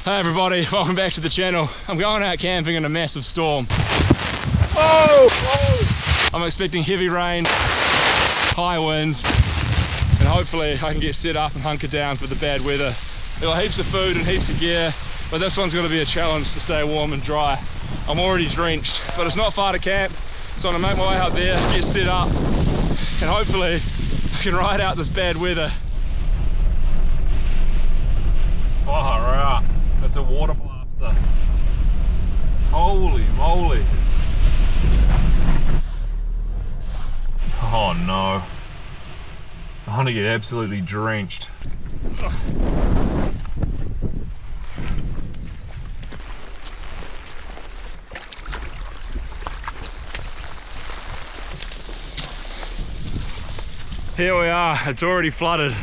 Hey everybody, welcome back to the channel. I'm going out camping in a massive storm. Oh! I'm expecting heavy rain, high winds, and hopefully I can get set up and hunker down for the bad weather. There are heaps of food and heaps of gear, but this one's going to be a challenge to stay warm and dry. I'm already drenched, but it's not far to camp, so I'm going to make my way up there, get set up, and hopefully I can ride out this bad weather. Oh, right. That's a water blaster. Holy moly. Oh no. I'm gonna get absolutely drenched. Here we are, it's already flooded.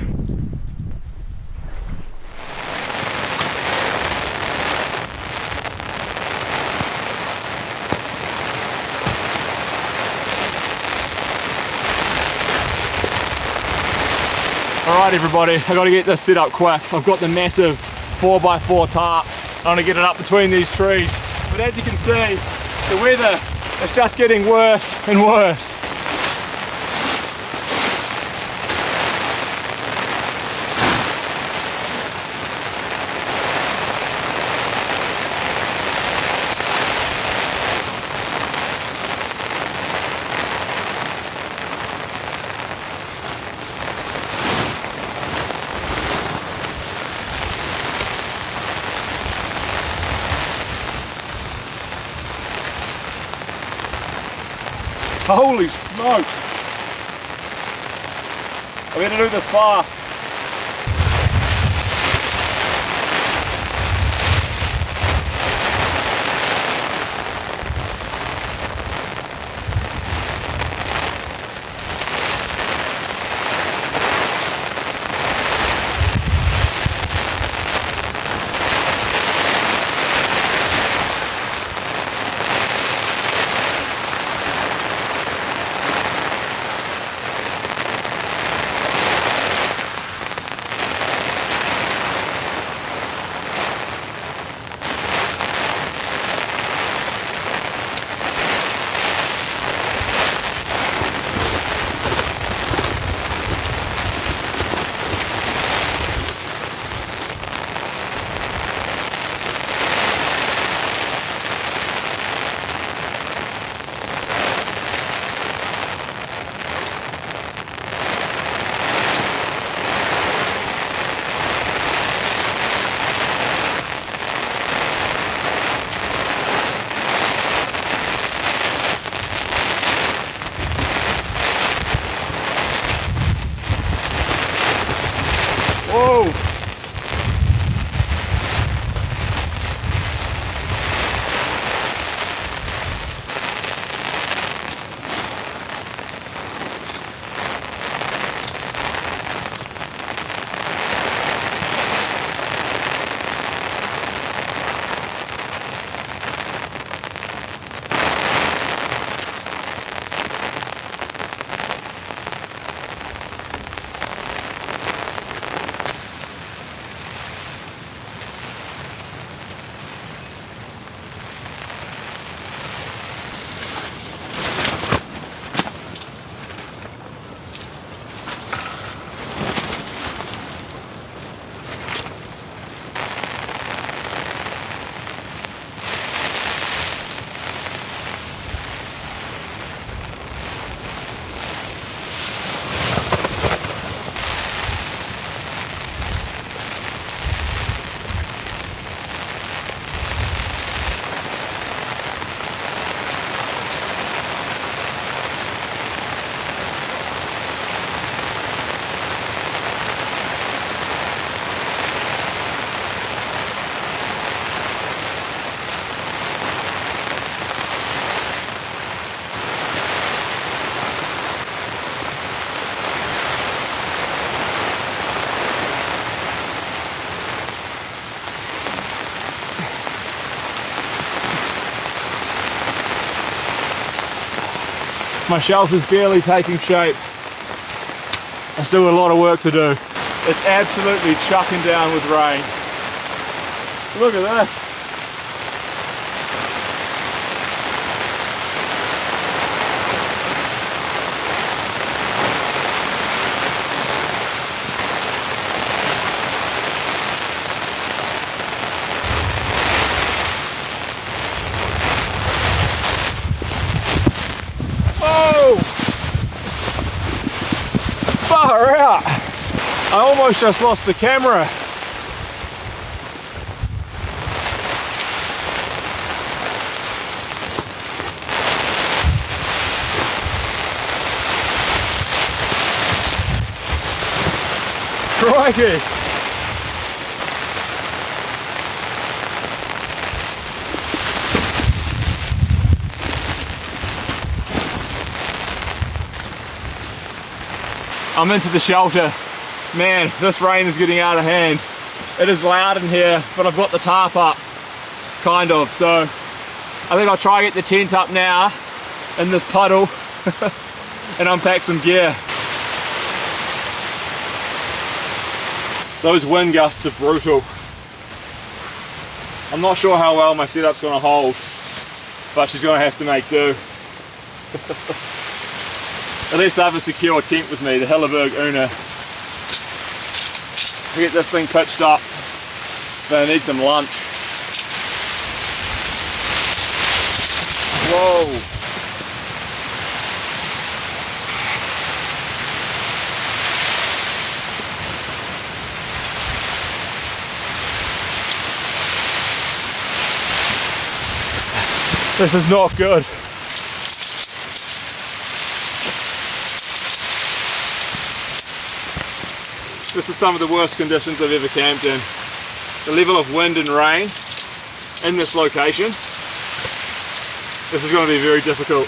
Alright everybody, I've got to get this set up quick. I've got the massive 4x4 tarp. I'm going to get it up between these trees. But as you can see, the weather is just getting worse and worse. Holy smokes! I better do this fast. Whoa! My shelf is barely taking shape. I still have a lot of work to do. It's absolutely chucking down with rain. Look at this. Oh! Far out! I almost just lost the camera. Crikey! I'm into the shelter. Man, this rain is getting out of hand. It is loud in here, but I've got the tarp up, kind of, so I think I'll try and get the tent up now in this puddle and unpack some gear. Those wind gusts are brutal. I'm not sure how well my setup's going to hold, but she's going to have to make do. At least I have a secure tent with me, the Helleberg Una. To get this thing pitched up, then I need some lunch. Whoa! This is not good. This is some of the worst conditions I've ever camped in. The level of wind and rain in this location. This is going to be very difficult.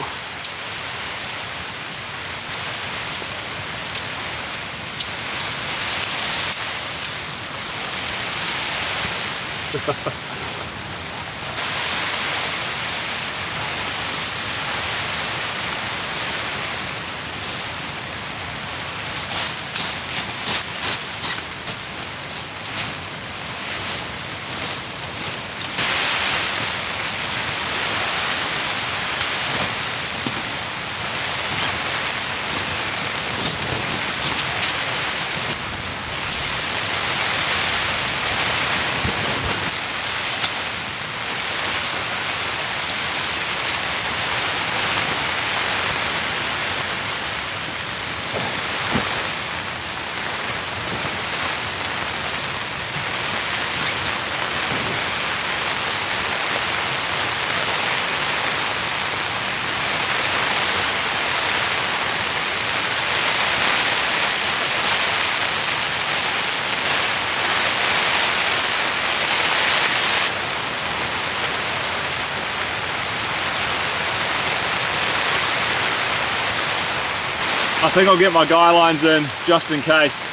I think I'll get my guy lines in just in case.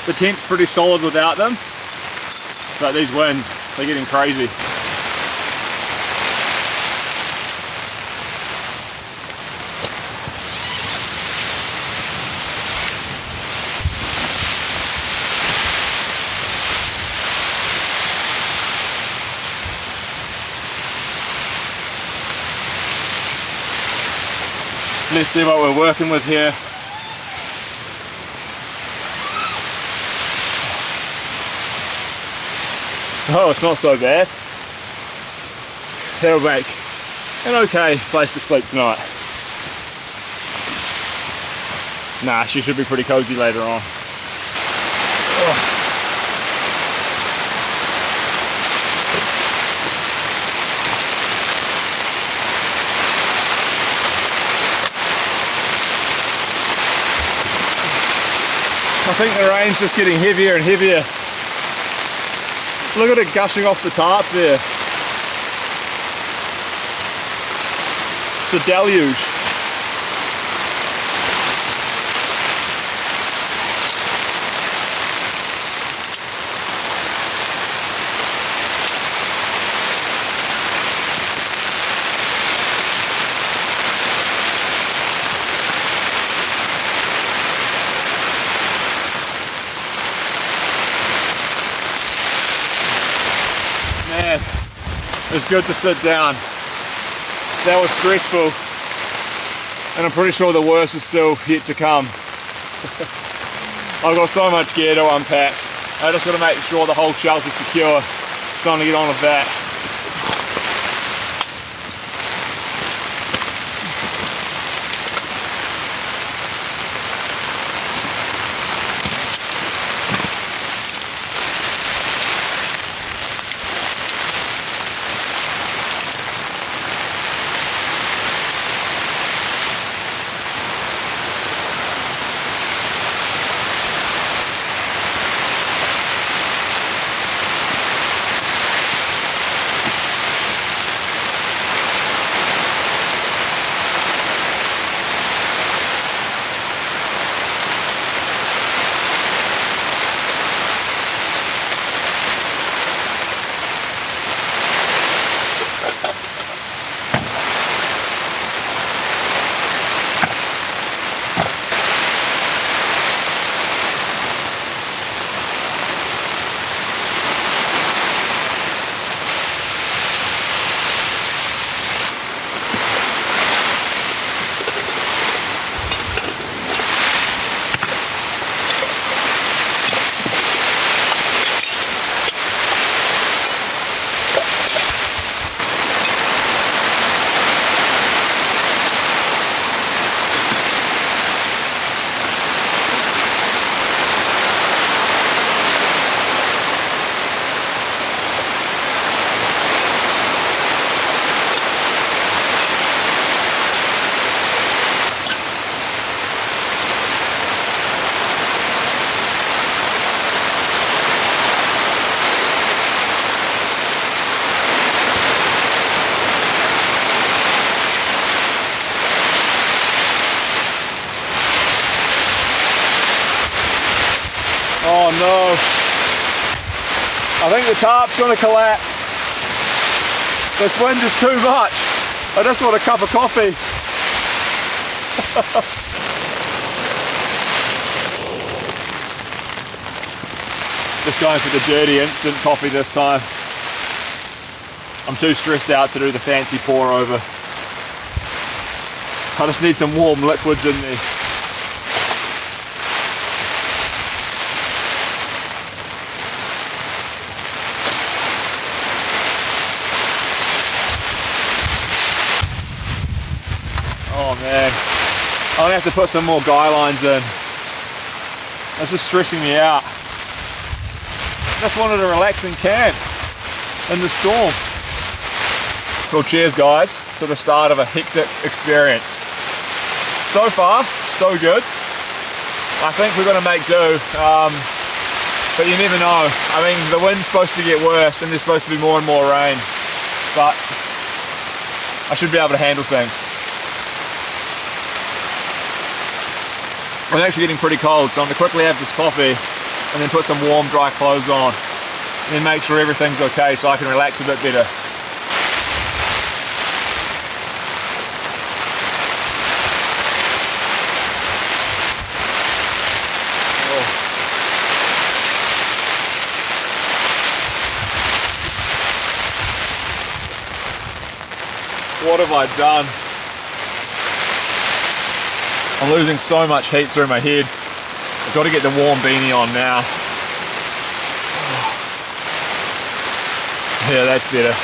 The tent's pretty solid without them, but these winds, they're getting crazy. Let's see what we're working with here. Oh, it's not so bad. That'll make an okay place to sleep tonight. Nah, she should be pretty cozy later on. Oh. I think the rain's just getting heavier and heavier. Look at it gushing off the tarp there. It's a deluge. Man, It's good to sit down. That was stressful, and I'm pretty sure the worst is still yet to come. I've got so much gear to unpack. I just got to make sure the whole shelf is secure, so I'm going to get on with that. Oh no, I think the tarp's going to collapse. This wind is too much. I just want a cup of coffee. Just going for the dirty instant coffee this time. I'm too stressed out to do the fancy pour over. I just need some warm liquids in there. Oh man, I'm gonna have to put some more guy lines in. This is stressing me out. Just wanted a relaxing camp in the storm. Well, cheers guys to the start of a hectic experience. So far, so good. I think we're gonna make do, but you never know. I mean, the wind's supposed to get worse and there's supposed to be more and more rain, but I should be able to handle things. I'm actually getting pretty cold, so I'm going to quickly have this coffee and then put some warm, dry clothes on and then make sure everything's okay so I can relax a bit better. Oh. What have I done? I'm losing so much heat through my head. I've got to get the warm beanie on now. Yeah, that's better.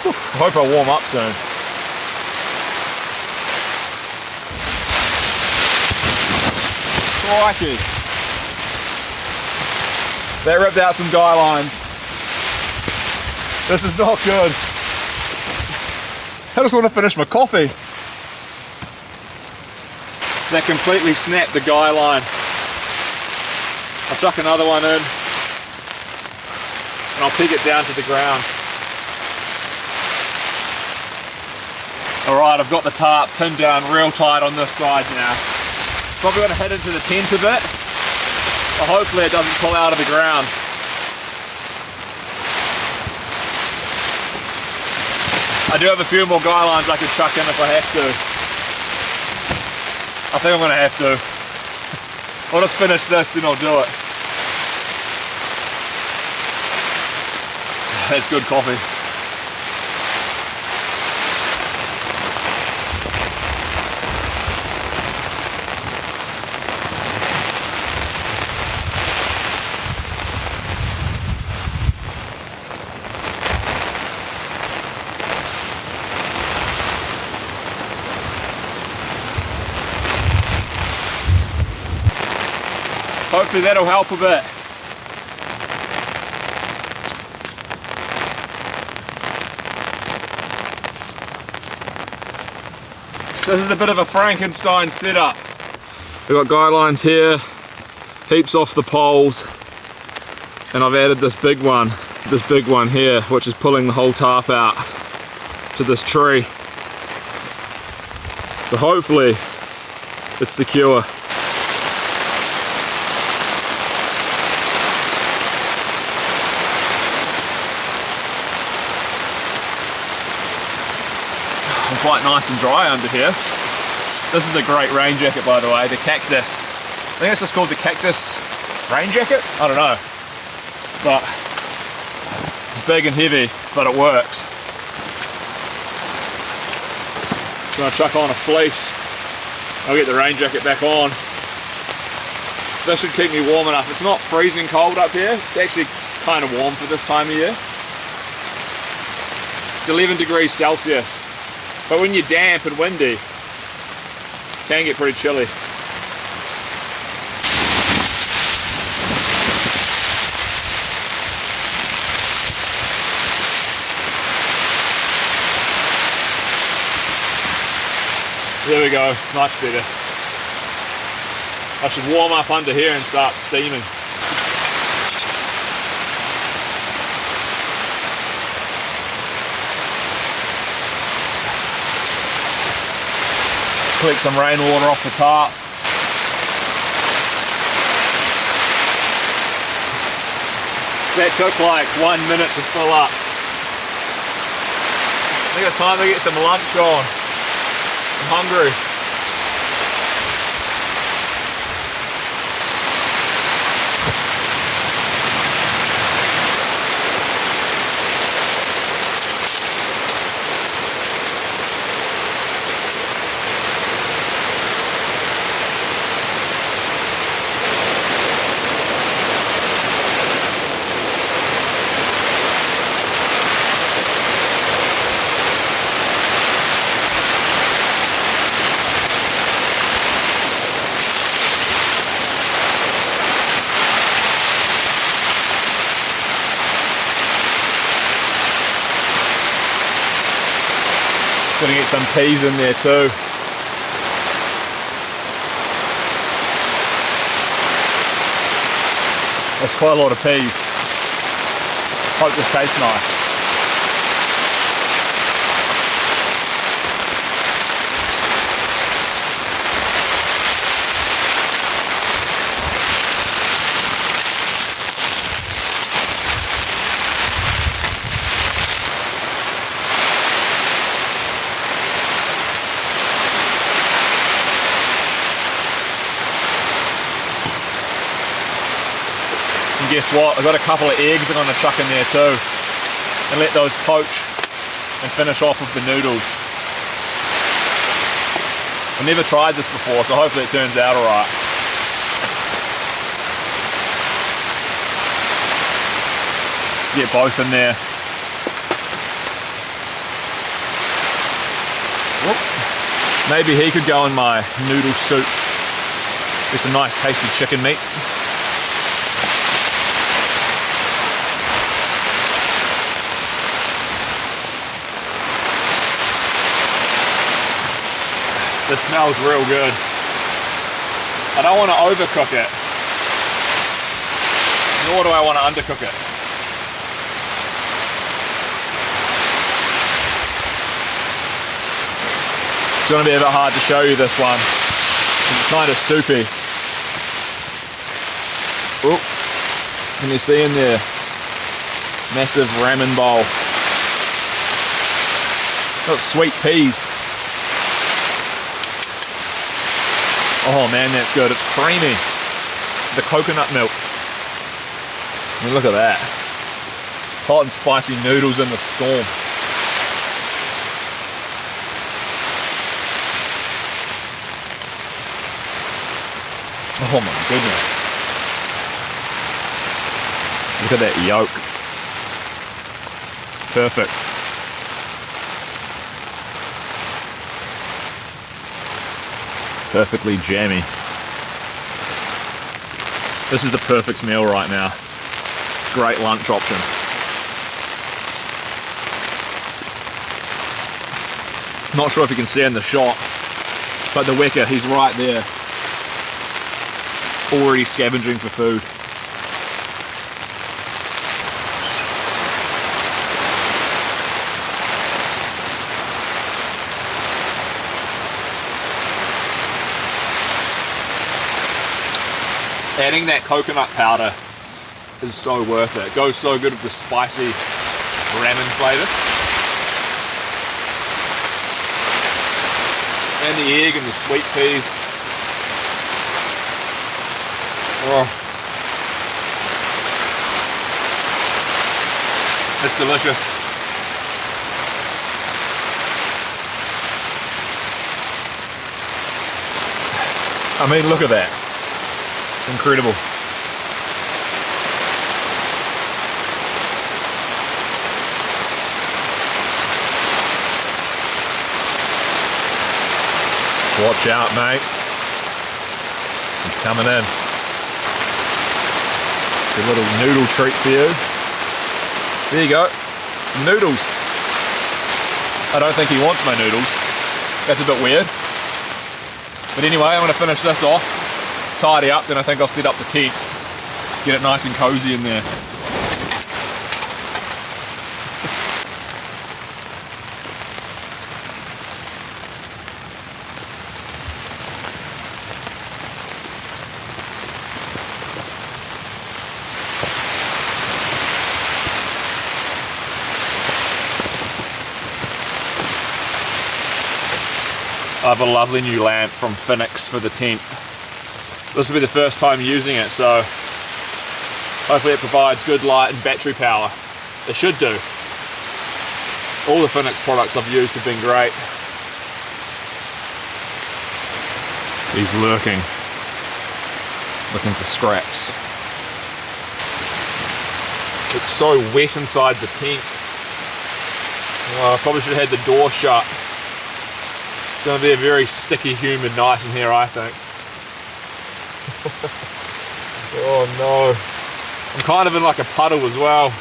I hope I warm up soon. Crikey. That ripped out some guy lines. This is not good. I just want to finish my coffee. That completely snapped the guy line. I'll chuck another one in and I'll peg it down to the ground. Alright, I've got the tarp pinned down real tight on this side now. It's probably going to head into the tent a bit, but hopefully it doesn't pull out of the ground. I do have a few more guy lines I could chuck in if I have to. I think I'm going to have to. I'll just finish this, then I'll do it. That's good coffee. hopefully that'll help a bit. This is a bit of a Frankenstein setup. We've got guide lines here, heaps off the poles, and I've added this big one here, which is pulling the whole tarp out to this tree. So hopefully it's secure. Quite nice and dry under here. This is a great rain jacket, by the way, the Cactus. I think it's just called the Cactus rain jacket? I don't know. But it's big and heavy, but it works. So I'll chuck on a fleece. I'll get the rain jacket back on. This should keep me warm enough. It's not freezing cold up here. It's actually kind of warm for this time of year. It's 11 degrees Celsius. But when you're damp and windy, it can get pretty chilly. There we go, much better. I should warm up under here and start steaming. Collect some rainwater off the tarp. That took like 1 minute to fill up. I think it's time to get some lunch on. I'm hungry. Gonna get some peas in there too. That's quite a lot of peas. Hope this tastes nice. And guess what? I've got a couple of eggs I'm going to chuck in there too and let those poach and finish off with the noodles. I've never tried this before, so hopefully it turns out alright. Get both in there. Whoop. Maybe he could go in my noodle soup. There's some nice tasty chicken meat. This smells real good. I don't want to overcook it, nor do I want to undercook it. It's going to be a bit hard to show you this one. It's kind of soupy. Oh, can you see in there? Massive ramen bowl. Got sweet peas. Oh man, that's good. It's creamy. The coconut milk. I mean, look at that. Hot and spicy noodles in the storm. Oh my goodness. Look at that yolk. It's perfect. Perfectly jammy. This is the perfect meal right now. Great lunch option. Not sure if you can see in the shot, but the wicker, he's right there, already scavenging for food. Adding that coconut powder is so worth it. It goes so good with the spicy ramen flavour. And the egg and the sweet peas. Oh. It's delicious. I mean, look at that. Incredible. Watch out, mate. He's coming in. It's a little noodle treat for you. There you go. Some noodles. I don't think he wants my noodles. That's a bit weird. But anyway, I'm going to finish this off. Tidy up, then I think I'll set up the tent, get it nice and cozy in there. I have a lovely new lamp from Phoenix for the tent. This will be the first time using it, so hopefully it provides good light and battery power. It should do. All the Phoenix products I've used have been great. He's lurking for scraps. It's so wet inside the tent. Well, I probably should have had the door shut. It's going to be a very sticky, humid night in here, I think. Oh no. I'm kind of in like a puddle as well.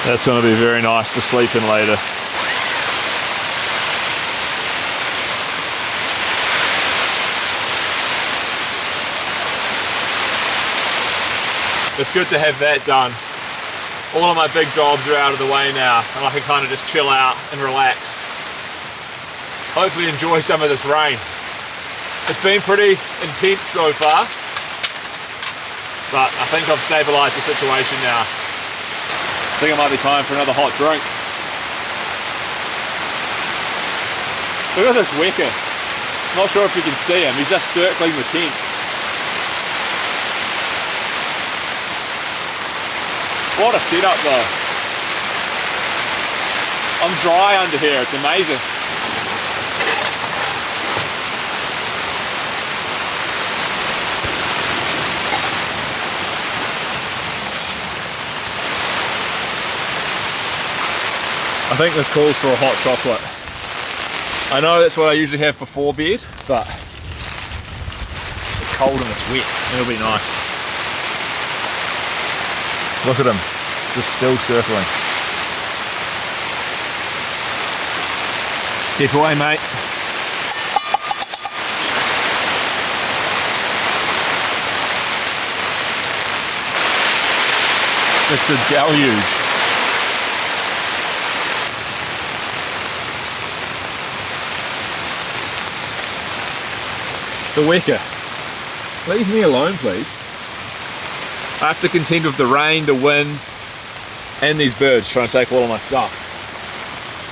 That's going to be very nice to sleep in later. It's good to have that done. All of my big jobs are out of the way now, and I can kind of just chill out and relax. Hopefully enjoy some of this rain. It's been pretty intense so far, but I think I've stabilised the situation now. I think it might be time for another hot drink. Look at this wicker. Not sure if you can see him, he's just circling the tent. What a setup though. I'm dry under here, it's amazing. I think this calls for a hot chocolate. I know that's what I usually have before bed, but it's cold and it's wet. It'll be nice. Look at him, just still circling. Get away, mate. It's a deluge. The Wecker. Leave me alone, please. I have to contend with the rain, the wind, and these birds trying to take all of my stuff.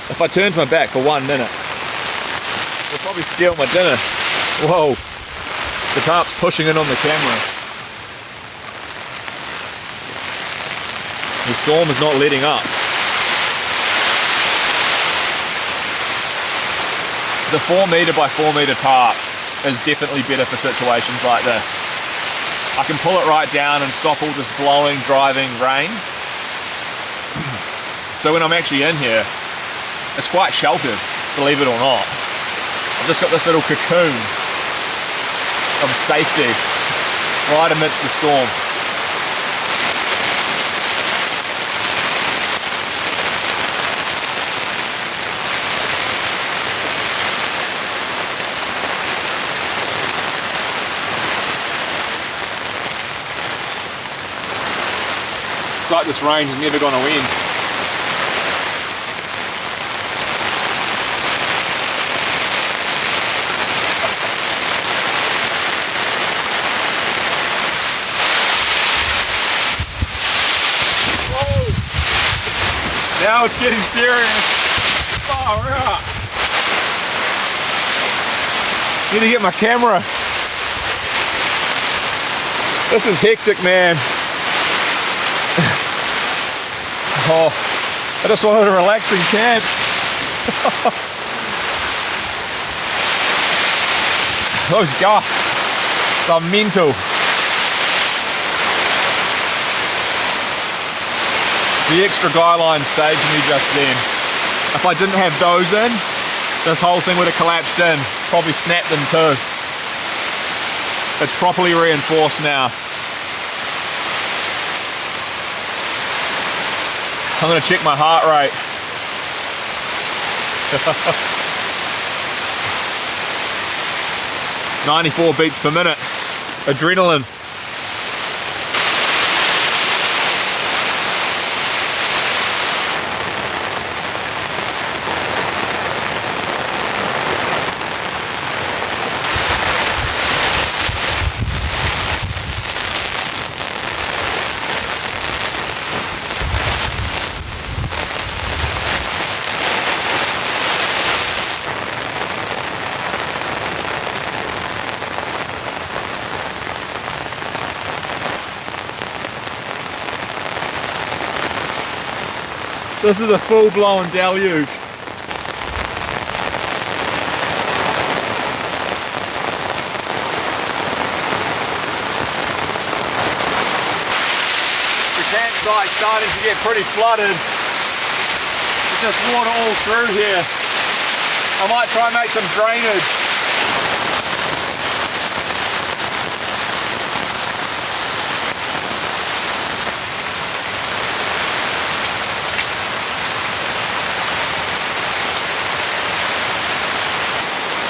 If I turned my back for 1 minute, they'll probably steal my dinner. Whoa, the tarp's pushing in on the camera. The storm is not letting up. The 4 metre by 4 metre tarp is definitely better for situations like this. I can pull it right down and stop all this blowing, driving rain. So when I'm actually in here, it's quite sheltered, believe it or not. I've just got this little cocoon of safety right amidst the storm. It's like this range is never going to end. Whoa. Now it's getting serious. Far out. Need to get my camera. This is hectic, man. Oh, I just wanted a relaxing camp. Those gusts are mental. The extra guy lines saved me just then. If I didn't have those in, this whole thing would have collapsed in, probably snapped in two. It's properly reinforced now. I'm going to check my heart rate. 94 beats per minute. Adrenaline. This is a full-blown deluge. The campsite's starting to get pretty flooded. There's just water all through here. I might try and make some drainage.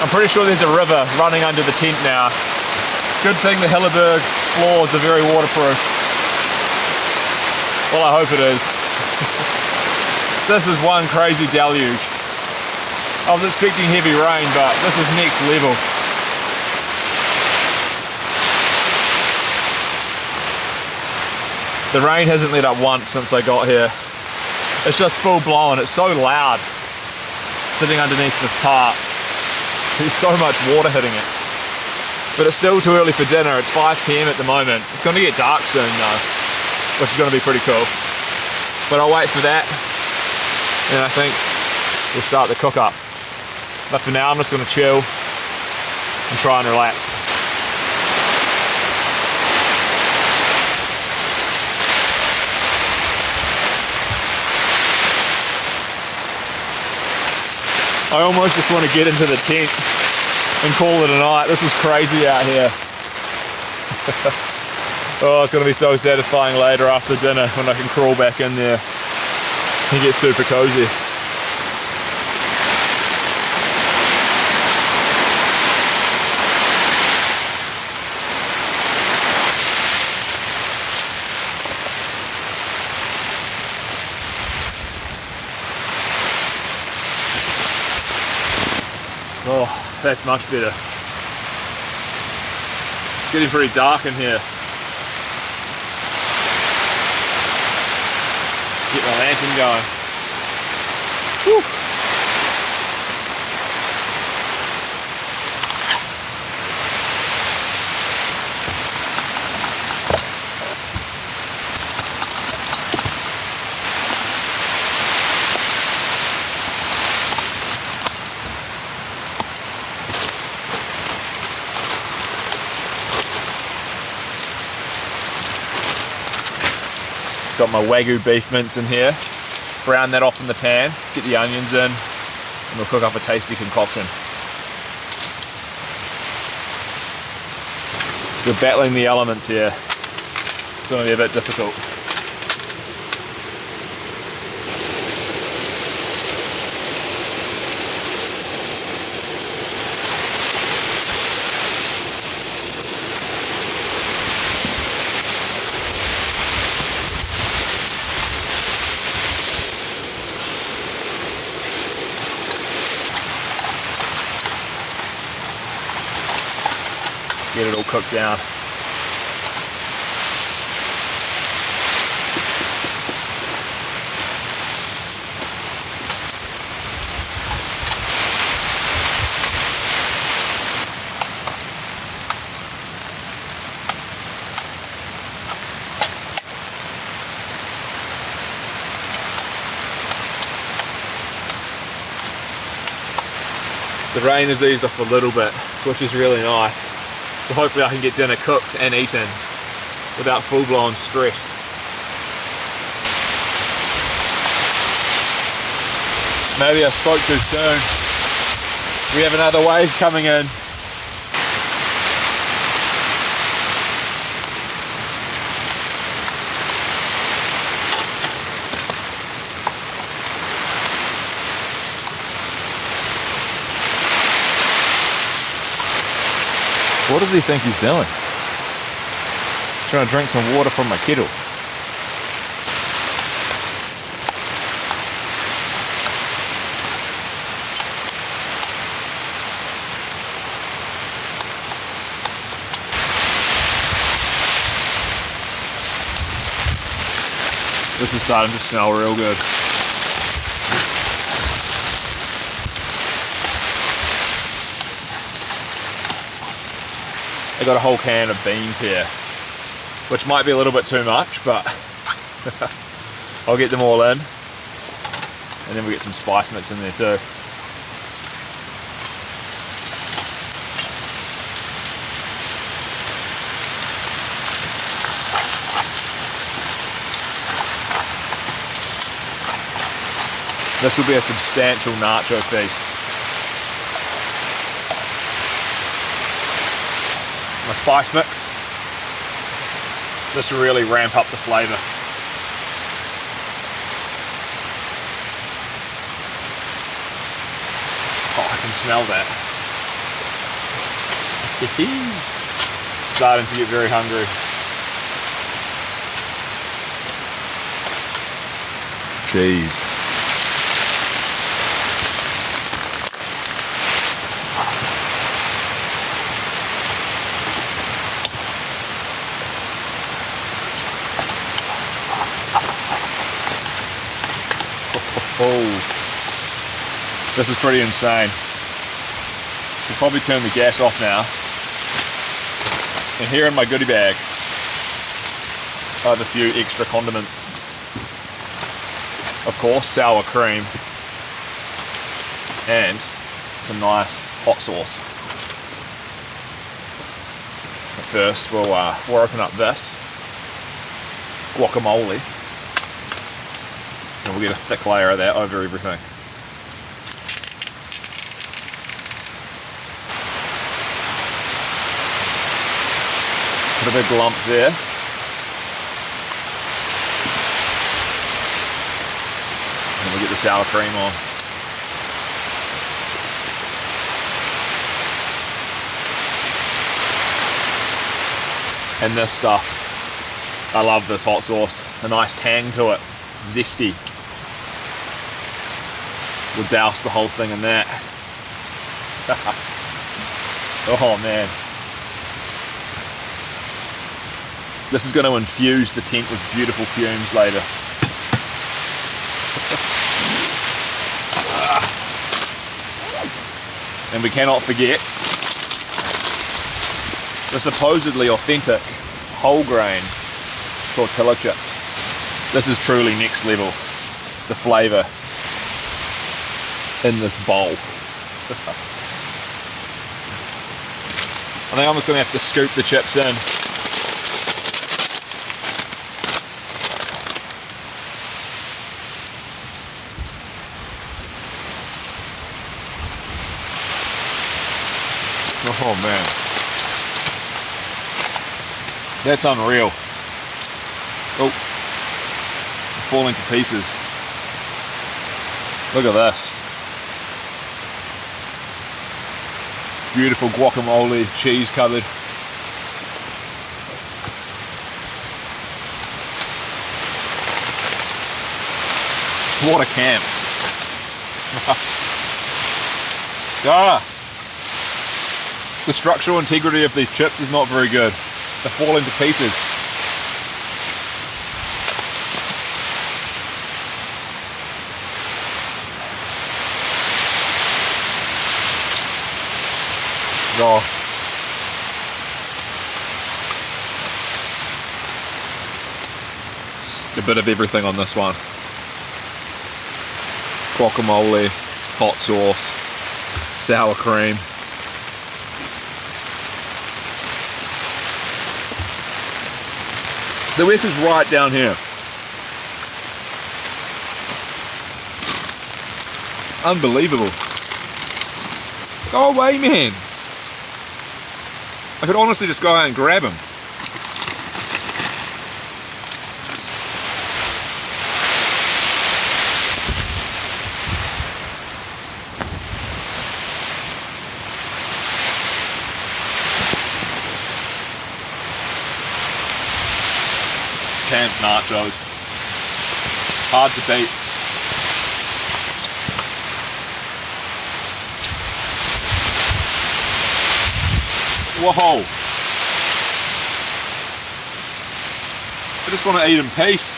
I'm pretty sure there's a river running under the tent now. Good thing the Hilleberg floors are very waterproof. Well, I hope it is. This is one crazy deluge. I was expecting heavy rain, but this is next level. The rain hasn't let up once since I got here. It's just full blown. It's so loud sitting underneath this tarp. There's so much water hitting it. But it's still too early for dinner. It's 5 PM at the moment. It's going to get dark soon though, which is going to be pretty cool. But I'll wait for that, and I think we'll start the cook up. But for now, I'm just going to chill and try and relax. I almost just want to get into the tent and call it a night. This is crazy out here. Oh, it's going to be so satisfying later after dinner when I can crawl back in there and get super cozy. Oh, that's much better. getting pretty dark in here. Get my lantern going. Whew. Got my Wagyu beef mince in here. Brown that off in the pan, get the onions in, and we'll cook up a tasty concoction. We're battling the elements here. It's going to be a bit difficult. Get it all cooked down. The rain has eased off a little bit, which is really nice. So hopefully I can get dinner cooked and eaten without full-blown stress. Maybe I spoke too soon. We have another wave coming in. What does he think he's doing? Trying to drink some water from my kettle. This is starting to smell real good. I got a whole can of beans here, which might be a little bit too much, but I'll get them all in. And then we get some spice mix in there too. This will be a substantial nacho feast. My spice mix. This will really ramp up the flavour. Oh, I can smell that. Starting to get very hungry. Cheese. Oh, this is pretty insane. We'll probably turn the gas off now. And here in my goodie bag, I have a few extra condiments. Of course, sour cream and some nice hot sauce. But first, we'll open up this guacamole. And we'll get a thick layer of that over everything. Put a big lump there. And we'll get the sour cream on. And this stuff, I love this hot sauce. A nice tang to it, zesty. We'll douse the whole thing in that. Oh man. This is going to infuse the tent with beautiful fumes later. And we cannot forget the supposedly authentic whole grain tortilla chips. This is truly next level, the flavour in this bowl. I think I'm just going to have to scoop the chips in. Oh man, that's unreal. Oh, falling to pieces. Look at this. Beautiful guacamole, cheese covered. What a camp. The structural integrity of these chips is not very good. They're falling to pieces. Oh. A bit of everything on this one. Guacamole, hot sauce, sour cream. The width is right down here. Unbelievable. Go away, man. I could honestly just go out and grab him. Camp nachos. Hard to beat. Whoa! I just want to eat in peace.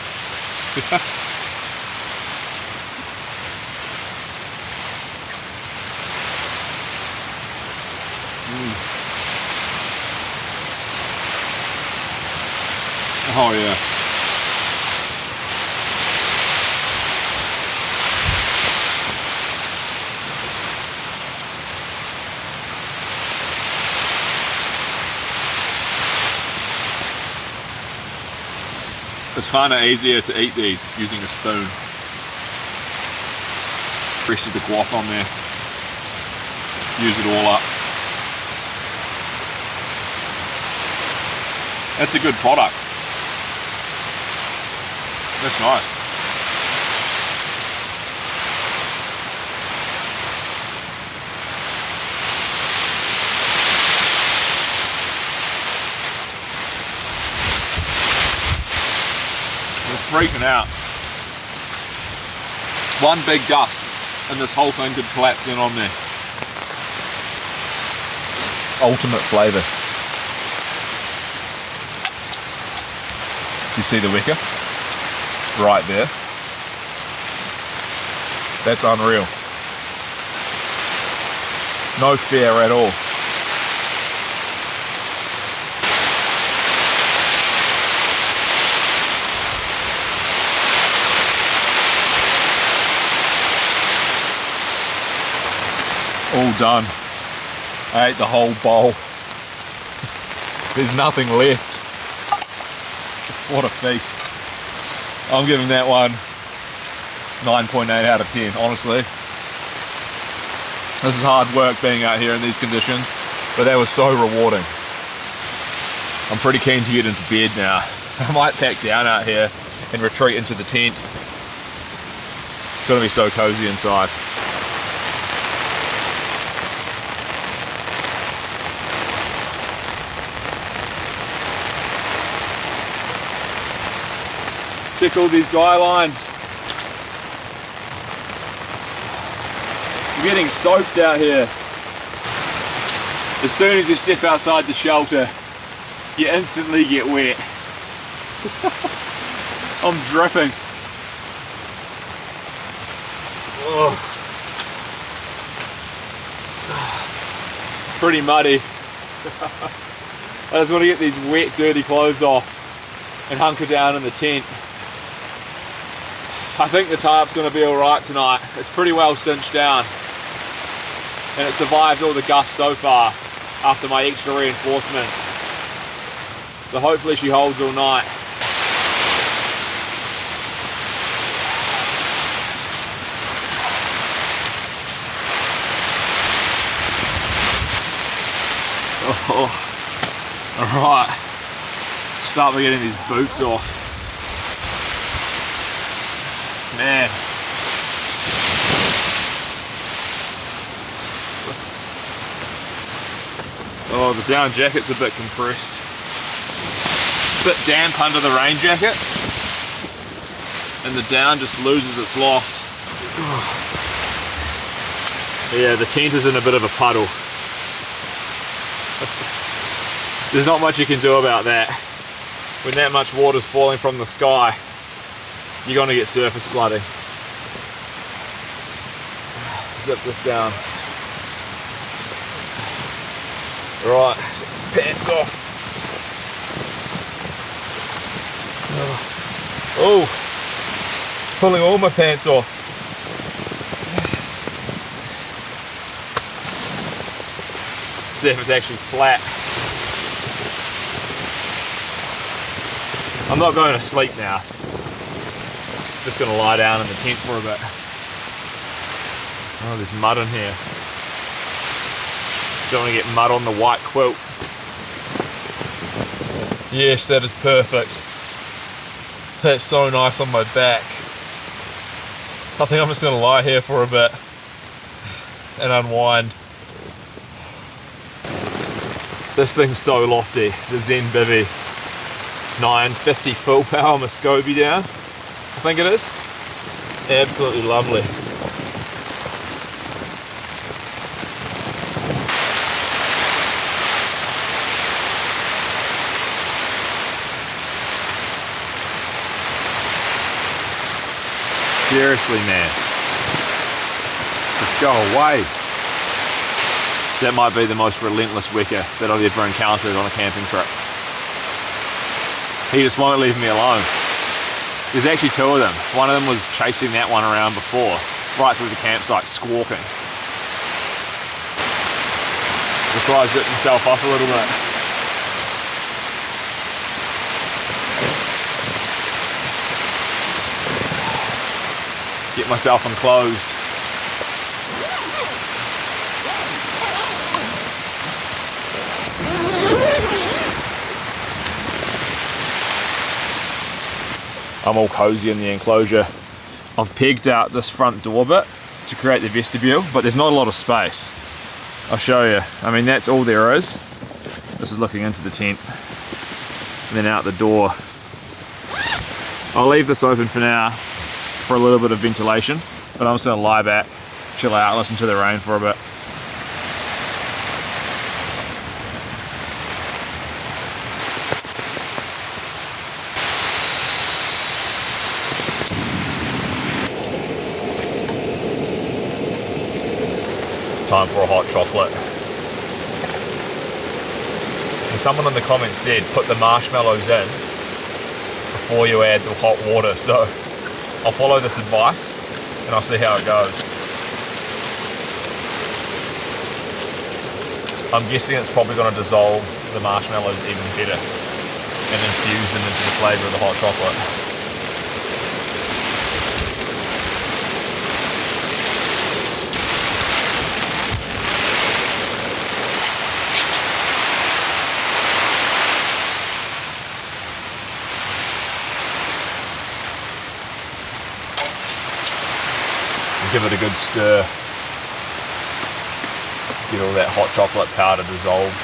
Oh yeah. It's kind of easier to eat these using a spoon. Rest of the guac on there. Use it all up. That's a good product. That's nice. Freaking out. One big gust and this whole thing could collapse in on there. Ultimate flavour. You see the wicker? Right there. That's unreal. No fear at all. All done. I ate the whole bowl. There's nothing left. What a feast. I'm giving that one 9.8 out of 10, honestly. This is hard work being out here in these conditions, but that was so rewarding. I'm pretty keen to get into bed now. I might pack down out here and retreat into the tent. It's gonna be so cozy inside. Check all these guy lines. You're getting soaked out here. As soon as you step outside the shelter, you instantly get wet. I'm dripping. Oh. It's pretty muddy. I just want to get these wet, dirty clothes off and hunker down in the tent. I think the tarp's going to be alright tonight. It's pretty well cinched down and it survived all the gusts so far after my extra reinforcement. So hopefully she holds all night. Oh, alright. Start by getting these boots off. Man. Oh, the down jacket's a bit compressed. A bit damp under the rain jacket. And the down just loses its loft. Yeah, the tent is in a bit of a puddle. There's not much you can do about that. When that much water's falling from the sky, you're going to get surface flooding. Zip this down. Right, pants off. Oh, it's pulling all my pants off. See if it's actually flat. I'm not going to sleep now. Just going to lie down in the tent for a bit. Oh, there's mud in here. Don't want to get mud on the white quilt. Yes, that is perfect. That's so nice on my back. I think I'm just going to lie here for a bit and unwind. This thing's so lofty, the Zen Bivy. 950 full power Muscovy down, I think it is. Absolutely lovely. Seriously, man. Just go away. That might be the most relentless wicker that I've ever encountered on a camping trip. He just won't leave me alone. There's actually two of them. One of them was chasing that one around before, right through the campsite, squawking. We'll try to zip himself up a little bit. Get myself enclosed. I'm all cozy in the enclosure. I've pegged out this front door bit to create the vestibule, but there's not a lot of space. I'll show you. I mean, that's all there is. This is looking into the tent. And then out the door. I'll leave this open for now for a little bit of ventilation, but I'm just gonna lie back, chill out, listen to the rain for a bit. Time for a hot chocolate. And someone in the comments said put the marshmallows in before you add the hot water, so I'll follow this advice and I'll see how it goes. I'm guessing it's probably going to dissolve the marshmallows even better and infuse them into the flavour of the hot chocolate. Give it a good stir. Get all that hot chocolate powder dissolved.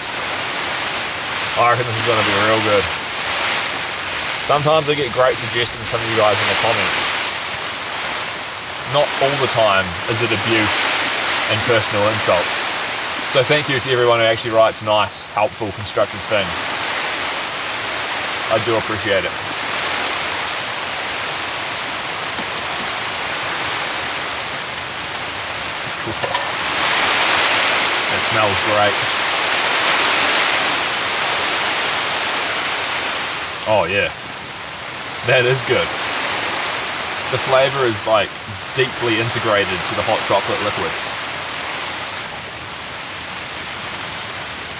I reckon this is going to be real good. Sometimes I get great suggestions from you guys in the comments. Not all the time is it abuse and personal insults. So thank you to everyone who actually writes nice, helpful, constructive things. I do appreciate it. It smells great. Oh yeah, that is good. The flavour is like deeply integrated to the hot chocolate liquid.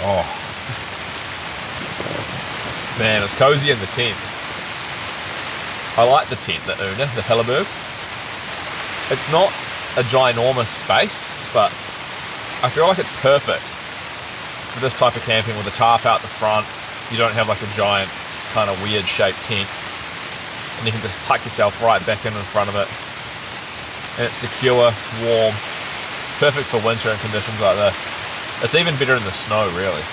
Oh. Man, it's cozy in the tent. I like the tent, the Una, the Helleberg. It's not a ginormous space, but I feel like it's perfect for this type of camping with a tarp out the front. You don't have like a giant kind of weird shaped tent, and you can just tuck yourself right back in front of it. And it's secure, warm, perfect for winter and conditions like this. It's even better in the snow, really.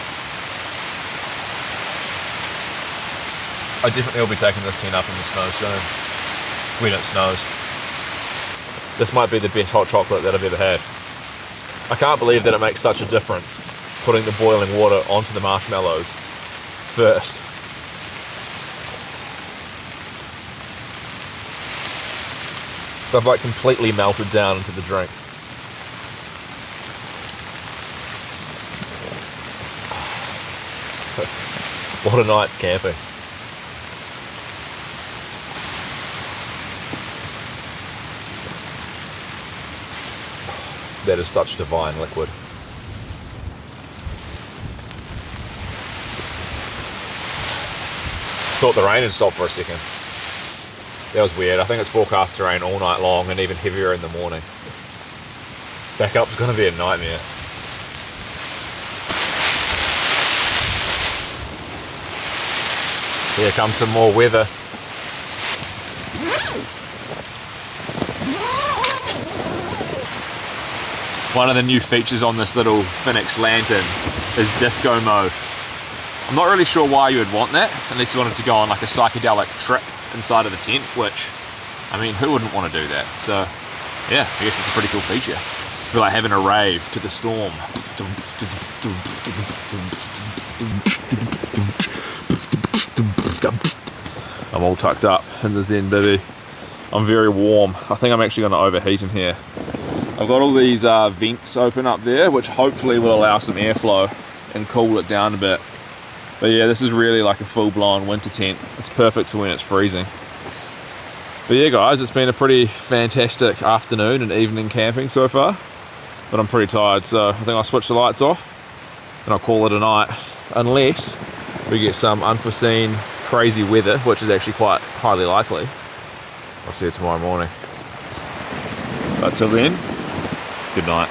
I definitely will be taking this tent up in the snow soon, when it snows. This might be the best hot chocolate that I've ever had. I can't believe that it makes such a difference putting the boiling water onto the marshmallows first. They've like completely melted down into the drink. What a night's camping. That is such divine liquid. Thought the rain had stopped for a second. That was weird. I think it's forecast to rain all night long and even heavier in the morning. Backup's going to be a nightmare. Here comes some more weather. One of the new features on this little Phoenix lantern is disco mode. I'm not really sure why you would want that, unless you wanted to go on like a psychedelic trip inside of the tent, which, I mean, who wouldn't want to do that? So, yeah, I guess it's a pretty cool feature. I feel like having a rave to the storm. I'm all tucked up in the Zen bivvy. I'm very warm. I think I'm actually going to overheat in here. I've got all these vents open up there, which hopefully will allow some airflow and cool it down a bit. But yeah, this is really like a full-blown winter tent. It's perfect for when it's freezing. But yeah guys, it's been a pretty fantastic afternoon and evening camping so far. But I'm pretty tired, so I think I'll switch the lights off and I'll call it a night. Unless we get some unforeseen crazy weather, which is actually quite highly likely. I'll see you tomorrow morning. But till then, good night.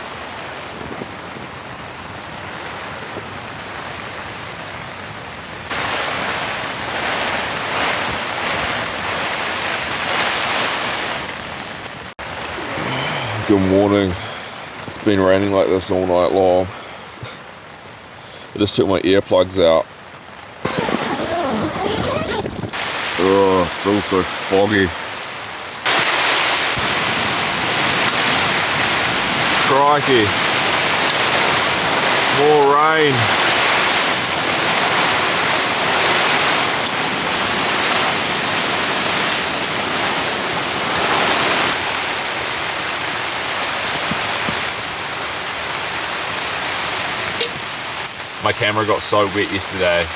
Good morning. It's been raining like this all night long. I just took my earplugs out. Oh, it's all so foggy. Crikey. More rain. My camera got so wet yesterday.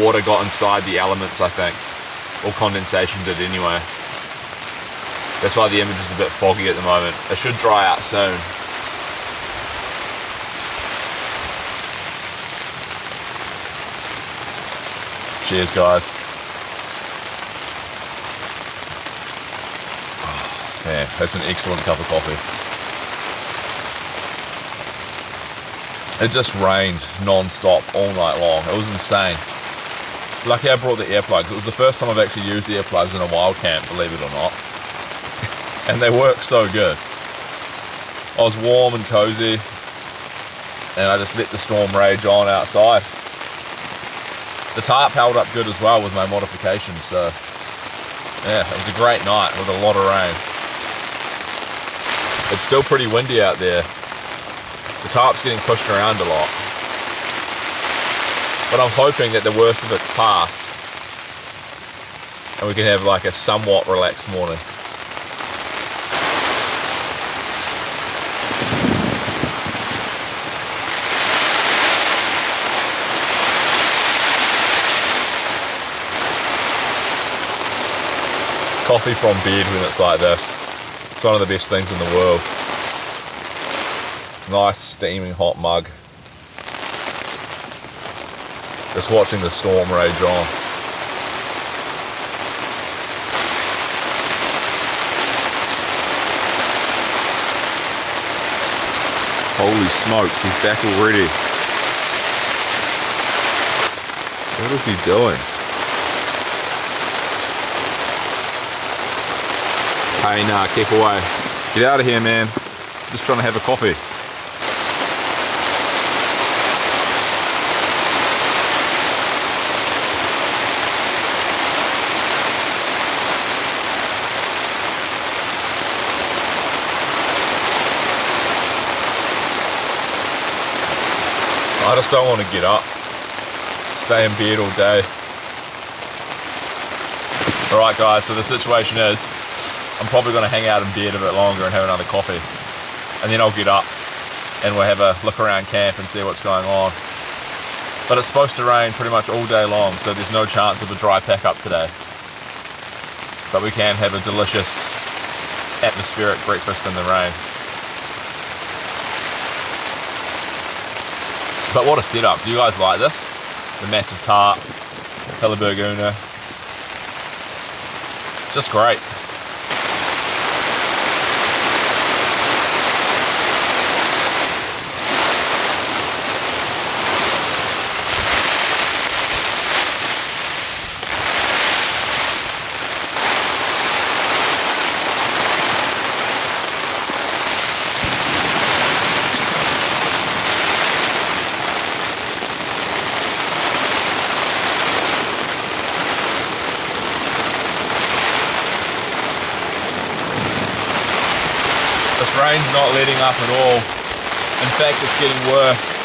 Water got inside the elements, I think. Or condensation did anyway. That's why the image is a bit foggy at the moment. It should dry out soon. Cheers guys. Oh, man, that's an excellent cup of coffee. It just rained non-stop all night long. It was insane. Lucky I brought the earplugs. It was the first time I've actually used earplugs in a wild camp, believe it or not. And they work so good. I was warm and cozy, and I just let the storm rage on outside. The tarp held up good as well with my modifications, so yeah, it was a great night with a lot of rain. It's still pretty windy out there. The tarp's getting pushed around a lot. But I'm hoping that the worst of it's past and we can have like a somewhat relaxed morning. coffee from bed when it's like this. It's one of the best things in the world. Nice steaming hot mug. Just watching the storm rage on. Holy smokes, he's back already. What is he doing? Hey, nah, keep away. Get out of here, man. Just trying to have a coffee. I just don't want to get up. Stay in bed all day. Alright guys, so the situation is I'm probably going to hang out in bed a bit longer and have another coffee. And then I'll get up and we'll have a look around camp and see what's going on. But it's supposed to rain pretty much all day long, so there's no chance of a dry pack up today. But we can have a delicious atmospheric breakfast in the rain. But what a setup. Do you guys like this? The massive tarp, Pelaburguna. Just great. This rain's not letting up at all. In fact, it's getting worse.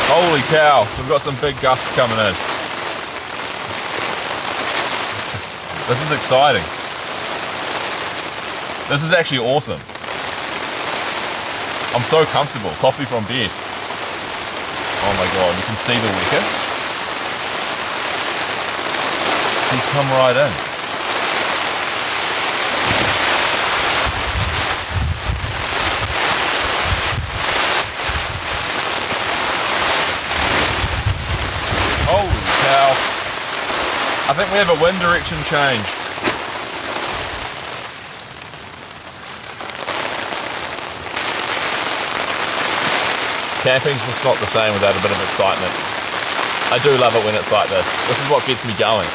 Holy cow, we've got some big gusts coming in. This is exciting. This is actually awesome. I'm so comfortable. Coffee from bed. Oh my god, you can see the wicket. He's come right in. I think we have a wind direction change. Camping's just not the same without a bit of excitement. I do love it when it's like this. This is what gets me going.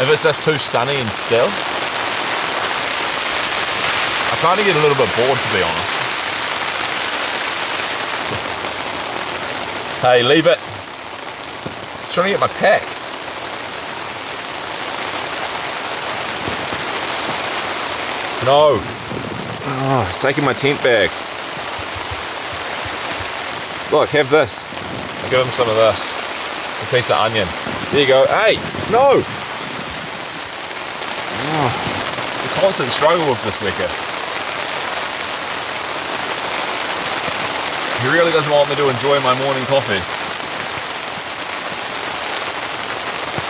If it's just too sunny and still, I kind of get a little bit bored, to be honest. Hey, leave it. I'm trying to get my pack. No. Oh, it's taking my tent bag. Look, have this. I'll give him some of this. It's a piece of onion. There you go. Hey, no. Oh, it's a constant struggle with this wicket. He really doesn't want me to enjoy my morning coffee.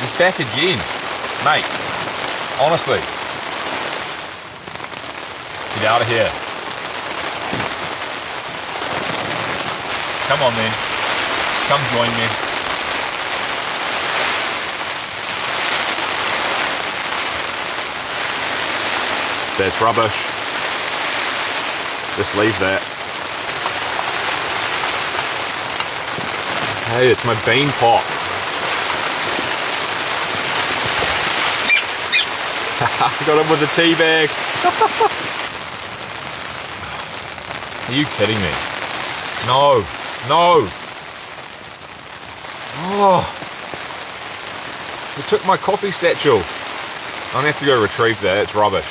He's back again. Mate, honestly. Get out of here. Come on then. Come join me. That's rubbish. Just leave that. Hey, it's my bean pot. Got him with the tea bag. Are you kidding me? No, no. Oh, you took my coffee satchel. I'm gonna have to go retrieve that, it's rubbish.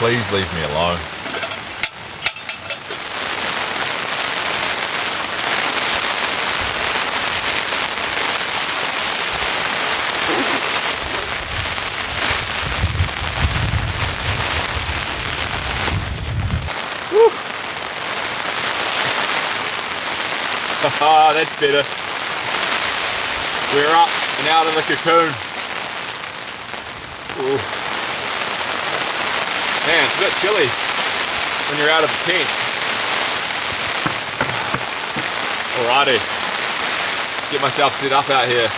Please leave me alone. Oh, that's better. We're up and out of the cocoon. Ooh. Man, it's a bit chilly when you're out of the tent. Alrighty, get myself set up out here.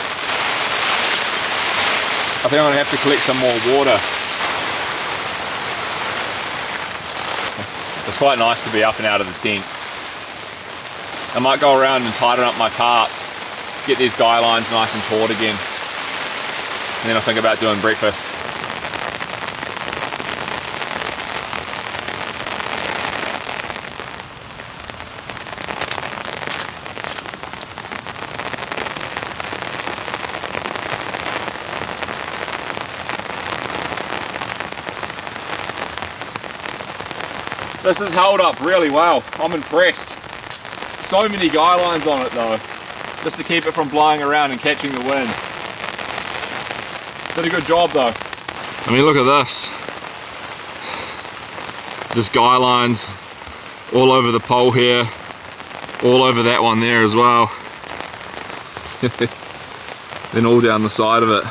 I think I'm gonna have to collect some more water. It's quite nice to be up and out of the tent. I might go around and tighten up my tarp, get these guy lines nice and taut again, and then I'll think about doing breakfast. This has held up really well. I'm impressed. So many guy lines on it though, just to keep it from blowing around and catching the wind. Did a good job though. I mean, look at this. It's just guy lines all over the pole here, all over that one there as well. Then all down the side of it.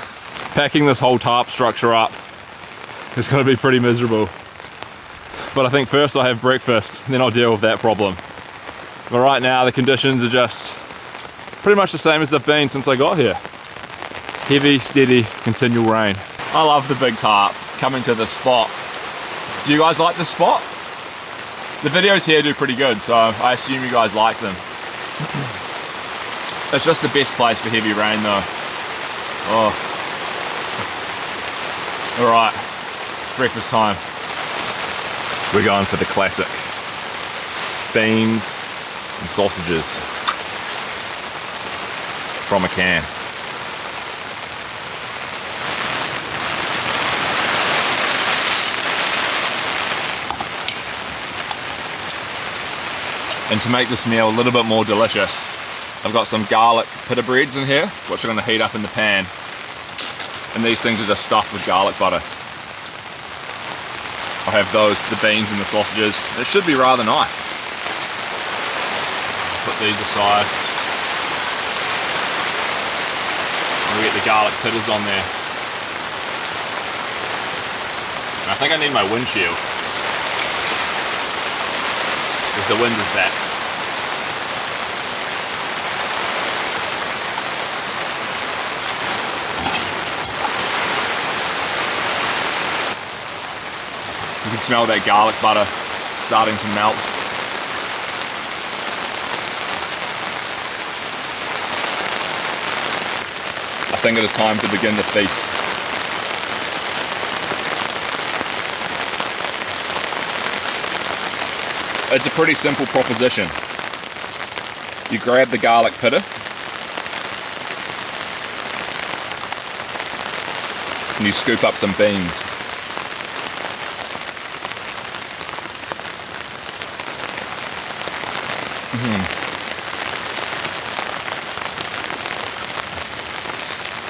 Packing this whole tarp structure up is going to be pretty miserable. But I think first I'll have breakfast, then I'll deal with that problem. But right now the conditions are just pretty much the same as they've been since I got here. Heavy, steady, continual rain. I love the big tarp coming to this spot. Do you guys like this spot? The videos here do pretty good, so I assume you guys like them. It's just the best place for heavy rain though. Oh. Alright, breakfast time. We're going for the classic. Beans and sausages from a can. And to make this meal a little bit more delicious, I've got some garlic pita breads in here, which I'm going to heat up in the pan. And these things are just stuffed with garlic butter. I have those, the beans and the sausages. It should be rather nice. Put these aside. And we get the garlic pittas on there. And I think I need my windshield, because the wind is back. You can smell that garlic butter starting to melt. I think it is time to begin the feast. It's a pretty simple proposition. You grab the garlic pitta, and you scoop up some beans.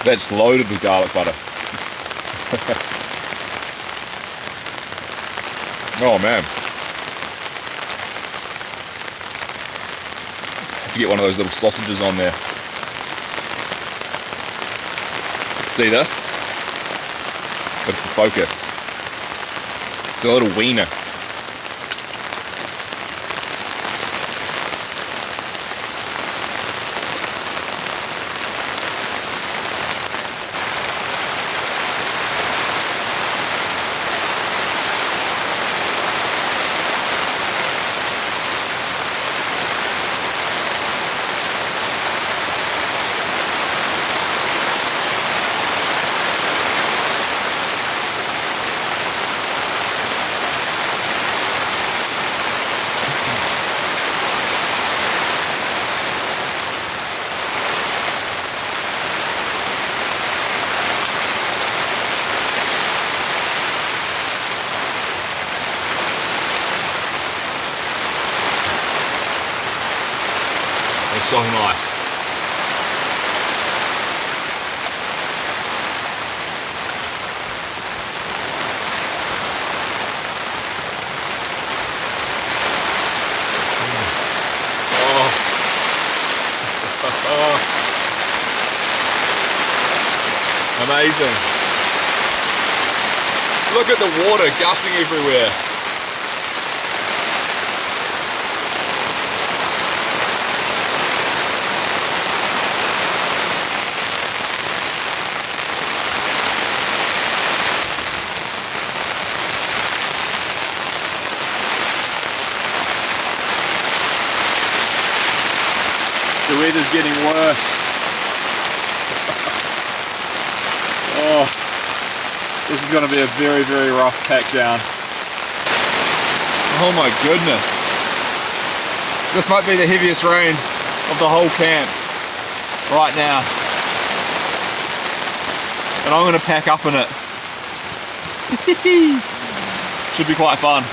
That's loaded with garlic butter. Oh man. Have to get one of those little sausages on there. See this? Look at the focus. It's a little wiener. It's so nice. amazing. Look at the water gushing everywhere. The weather's getting worse. Oh, this is going to be a very, very rough pack down. Oh my goodness. This might be the heaviest rain of the whole camp right now. And I'm going to pack up in it. Should be quite fun.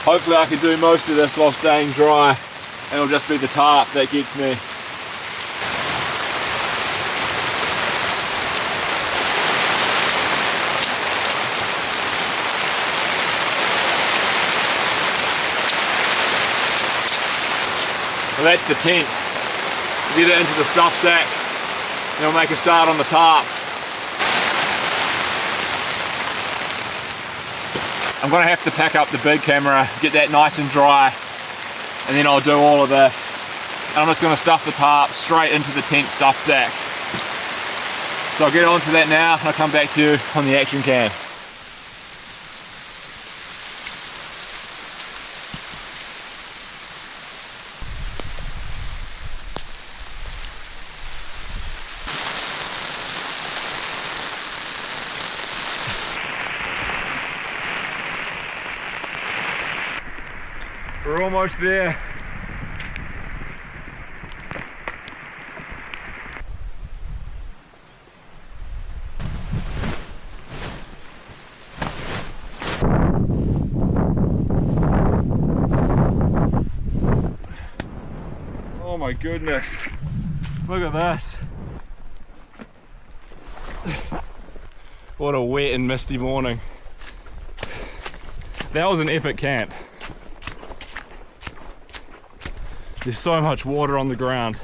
Hopefully I can do most of this while staying dry, and it'll just be the tarp that gets me. Well, that's the tent. Get it into the stuff sack, and we'll make a start on the tarp. I'm going to have to pack up the big camera, get that nice and dry, and then I'll do all of this. And I'm just going to stuff the tarp straight into the tent stuff sack. So I'll get onto that now, and I'll come back to you on the action cam. We're almost there. Oh my goodness. Look at this. What a wet and misty morning. That was an epic camp. There's so much water on the ground.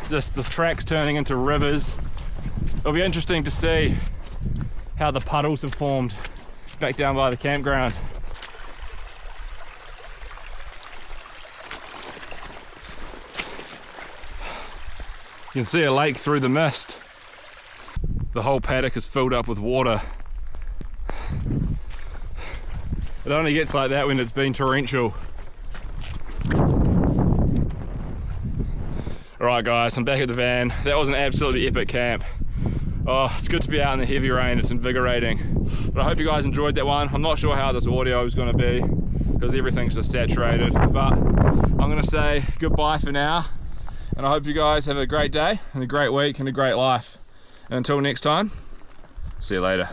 Just the tracks turning into rivers. It'll be interesting to see how the puddles have formed back down by the campground. You can see a lake through the mist. The whole paddock is filled up with water. It only gets like that when it's been torrential. Alright guys, I'm back at the van. That was an absolutely epic camp. Oh, it's good to be out in the heavy rain, it's invigorating. But I hope you guys enjoyed that one. I'm not sure how this audio is going to be, because everything's just saturated. But I'm going to say goodbye for now. And I hope you guys have a great day, and a great week, and a great life. And until next time, see you later.